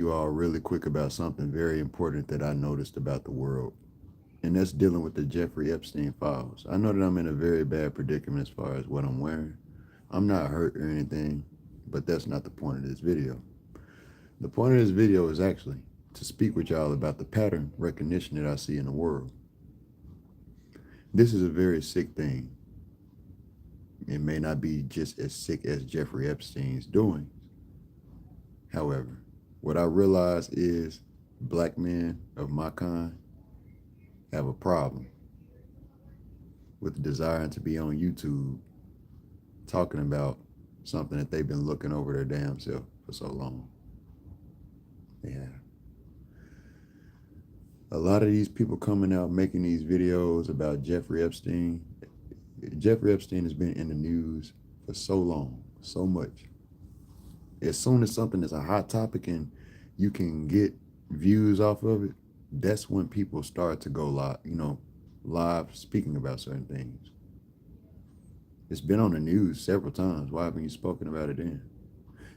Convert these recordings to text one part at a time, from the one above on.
You all really quick about something very important that I noticed about the world, and that's dealing with the Jeffrey Epstein files. I know that I'm in a very bad predicament as far as what I'm wearing. I'm not hurt or anything, but that's not the point of this video. The point of this video is actually to speak with y'all about the pattern recognition that I see in the world. This is a very sick thing. It may not be just as sick as Jeffrey Epstein's doing. However, what I realize is black men of my kind have a problem with desiring to be on YouTube talking about something that they've been looking over their damn self for so long. They have. A lot of these people coming out making these videos about Jeffrey Epstein. Jeffrey Epstein has been in the news for so long, so much. As soon as something is a hot topic and you can get views off of it, that's when people start to go live, live speaking about certain things. It's been on the news several times. Why haven't you spoken about it then?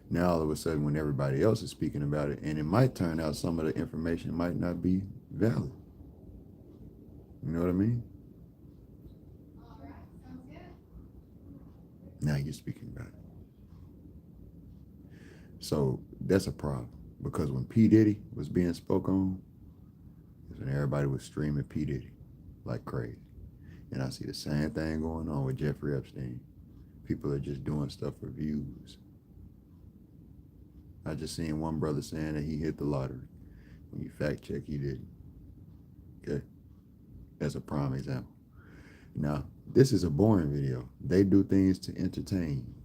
Now all of a sudden when everybody else is speaking about it, and it might turn out some of the information might not be valid. You know what I mean? Now you're speaking about it. So that's a problem. Because when P. Diddy was being spoke on, that's when everybody was streaming P. Diddy like crazy. And I see the same thing going on with Jeffrey Epstein. People are just doing stuff for views. I just seen one brother saying that he hit the lottery. When you fact check, he didn't. Okay? That's a prime example. Now, this is a boring video. They do things to entertain.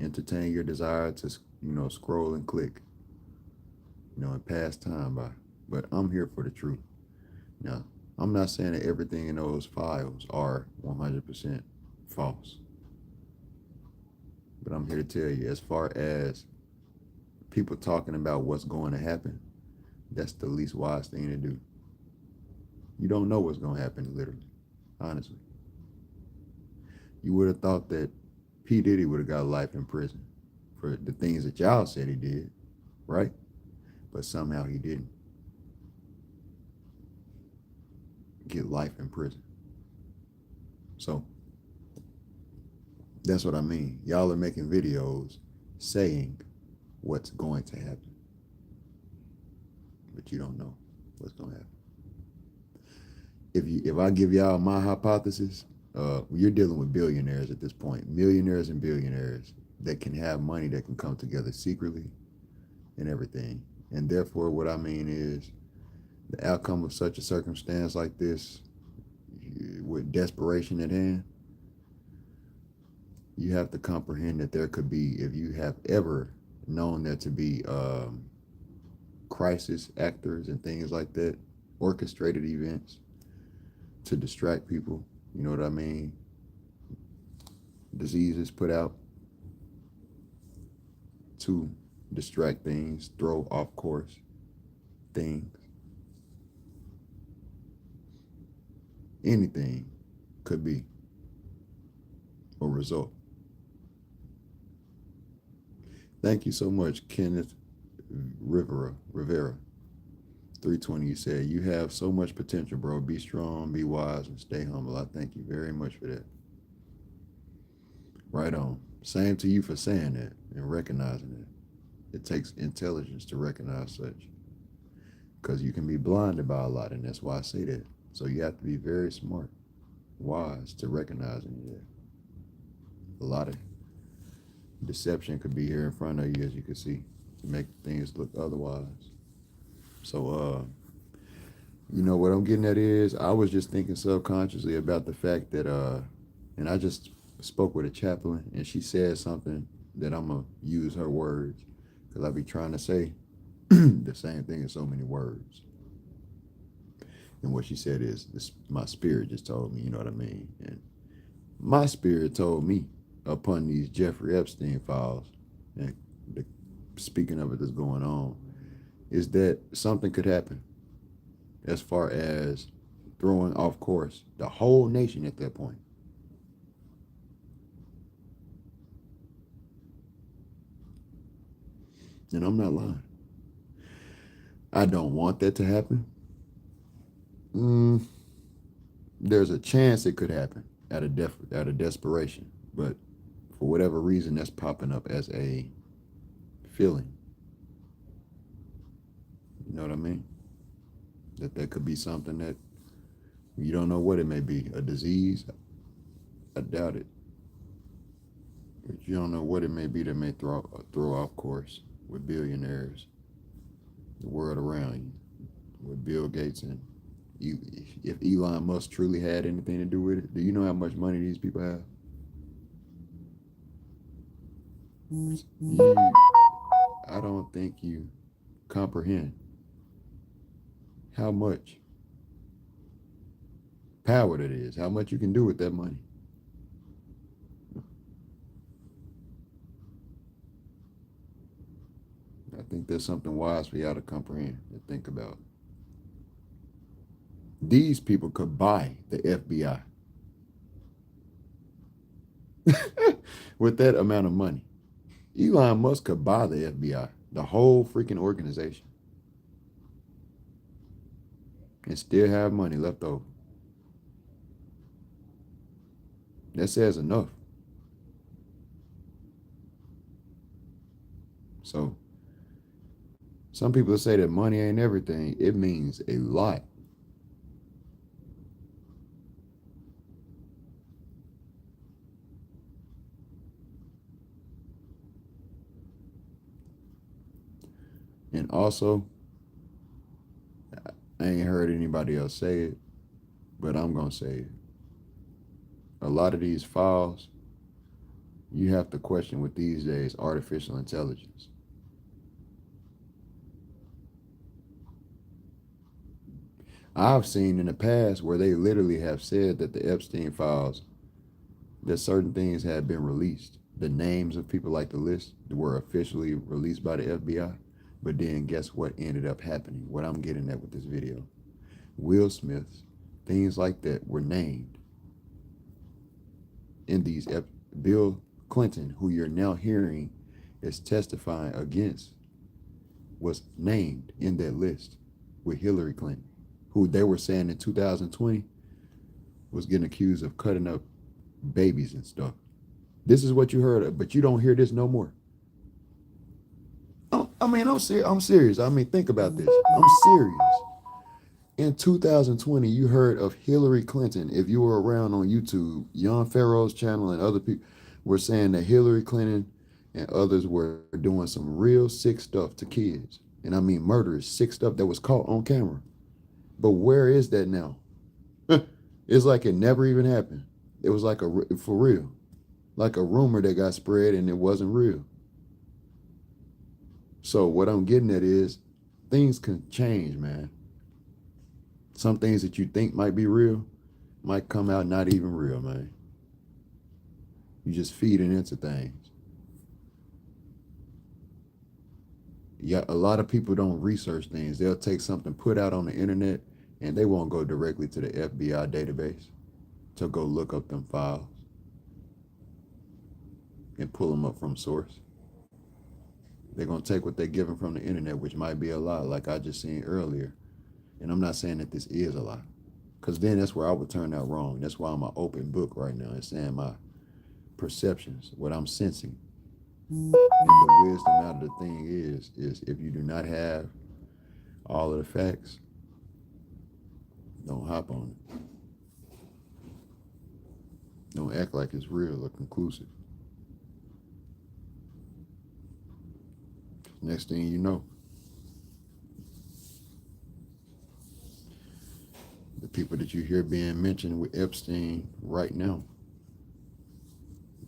Entertain your desire to, scroll and click, and pass time by. But I'm here for the truth. Now, I'm not saying that everything in those files are 100% false. But I'm here to tell you, as far as people talking about what's going to happen, that's the least wise thing to do. You don't know what's going to happen, literally, honestly. You would have thought that P. Diddy would have got life in prison for the things that y'all said he did, right? But somehow he didn't get life in prison. So that's what I mean. Y'all are making videos saying what's going to happen, but you don't know what's going to happen. If I give y'all my hypothesis, you're dealing with billionaires at this point, millionaires and billionaires that can have money that can come together secretly and everything. And therefore, what I mean is the outcome of such a circumstance like this, with desperation at hand, you have to comprehend that there could be, if you have ever known there to be crisis actors and things like that, orchestrated events to distract people, you know what I mean? Diseases put out to distract things, throw off course things. Anything could be a result. Thank you so much, Kenneth Rivera. 320, you said, you have so much potential, bro. Be strong, be wise, and stay humble. I thank you very much for that. Right on. Same to you for saying that and recognizing it. It takes intelligence to recognize such. Because you can be blinded by a lot, and that's why I say that. So you have to be very smart, wise to recognizing that. A lot of deception could be here in front of you, as you can see, to make things look otherwise. So, what I'm getting at is, I was just thinking subconsciously about the fact that, and I just spoke with a chaplain, and she said something that I'm going to use her words, because I be trying to say the same thing in so many words. And what she said is, my spirit just told me, you know what I mean? And my spirit told me, upon these Jeffrey Epstein files, and speaking of it that's going on, is that something could happen as far as throwing off course the whole nation at that point. And I'm not lying. I don't want that to happen. Mm, there's a chance it could happen out of desperation, but for whatever reason, that's popping up as a feeling. You know what I mean? That could be something that you don't know what it may be. A disease? I doubt it. But you don't know what it may be that may throw off course with billionaires, the world around you, with Bill Gates and you. If Elon Musk truly had anything to do with it, do you know how much money these people have? You, I don't think you comprehend how much power that is, how much you can do with that money. I think there's something wise for y'all to comprehend and think about. These people could buy the FBI with that amount of money. Elon Musk could buy the FBI, the whole freaking organization, and still have money left over. That says enough. So, some people say that money ain't everything. It means a lot. And also, I ain't heard anybody else say it, but I'm going to say it. A lot of these files, you have to question with these days artificial intelligence. I've seen in the past where they literally have said that the Epstein Files, that certain things had been released. The names of people like the list were officially released by the FBI. But then guess what ended up happening? What I'm getting at with this video. Will Smith's, things like that were named in these. Bill Clinton, who you're now hearing is testifying against, was named in that list with Hillary Clinton, who they were saying in 2020 was getting accused of cutting up babies and stuff. This is what you heard of, but you don't hear this no more. I'm serious. I mean, think about this. I'm serious. In 2020, you heard of Hillary Clinton. If you were around on YouTube, Young Pharaoh's channel and other people were saying that Hillary Clinton and others were doing some real sick stuff to kids. And I mean murderous, sick stuff that was caught on camera. But where is that now? It's like it never even happened. It was like for real, like a rumor that got spread and it wasn't real. So what I'm getting at is things can change, man. Some things that you think might be real might come out not even real, man. You just feeding into things. Yeah, a lot of people don't research things. They'll take something put out on the internet and they won't go directly to the FBI database to go look up them files and pull them up from source. They're going to take what they're given from the internet, which might be a lie, like I just seen earlier. And I'm not saying that this is a lie, because then that's where I would turn out wrong. That's why I'm an open book right now and saying my perceptions, what I'm sensing. And the wisdom out of the thing is if you do not have all of the facts, don't hop on it. Don't act like it's real or conclusive. Next thing you know, the people that you hear being mentioned with Epstein right now,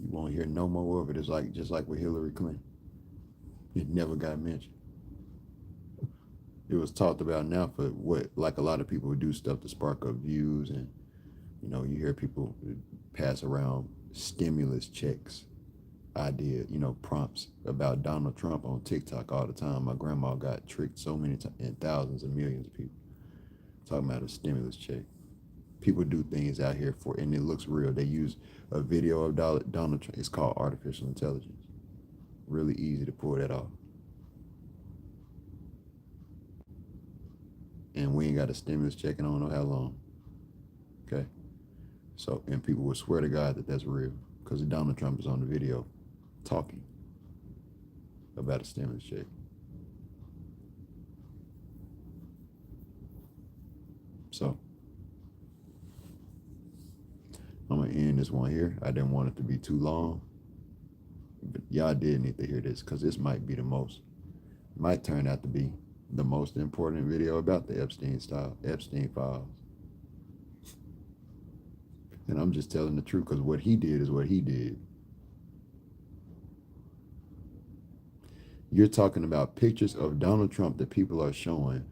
you won't hear no more of it. It's like just like with Hillary Clinton. It never got mentioned. It was talked about now for what, like a lot of people would do stuff to spark up views, and you hear people pass around stimulus checks, prompts about Donald Trump on TikTok all the time. My grandma got tricked so many times, and thousands of millions of people talking about a stimulus check. People do things out here and it looks real. They use a video of Donald Trump. It's called artificial intelligence. Really easy to pull that off. And we ain't got a stimulus check in I don't know how long. Okay. So, and people would swear to God that that's real because Donald Trump is on the video talking about a stimulus check. So, I'm going to end this one here. I didn't want it to be too long, but y'all did need to hear this because this might turn out to be the most important video about the Epstein Files. And I'm just telling the truth because what he did is what he did. You're talking about pictures of Donald Trump that people are showing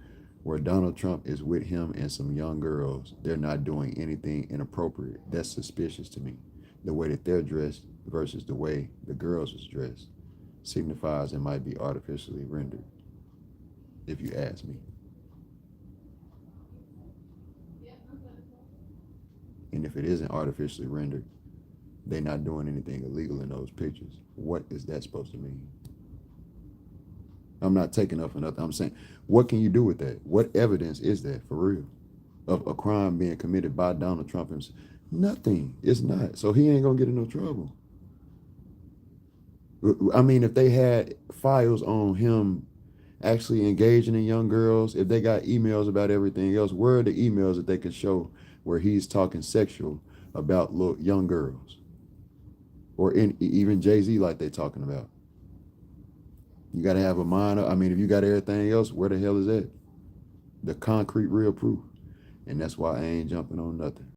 where Donald Trump is with him and some young girls. They're not doing anything inappropriate. That's suspicious to me. The way that they're dressed versus the way the girls was dressed signifies it might be artificially rendered, if you ask me. And if it isn't artificially rendered, they're not doing anything illegal in those pictures. What is that supposed to mean? I'm not taking up for nothing. I'm saying, what can you do with that? What evidence is that for real of a crime being committed by Donald Trump himself? Nothing. It's not. So he ain't gonna get in no trouble. I mean, if they had files on him actually engaging in young girls, if they got emails about everything else, where are the emails that they can show where he's talking sexual about young girls? Or even Jay-Z like they talking about? You got to have a mind. I mean, if you got everything else, where the hell is that? The concrete real proof. And that's why I ain't jumping on nothing.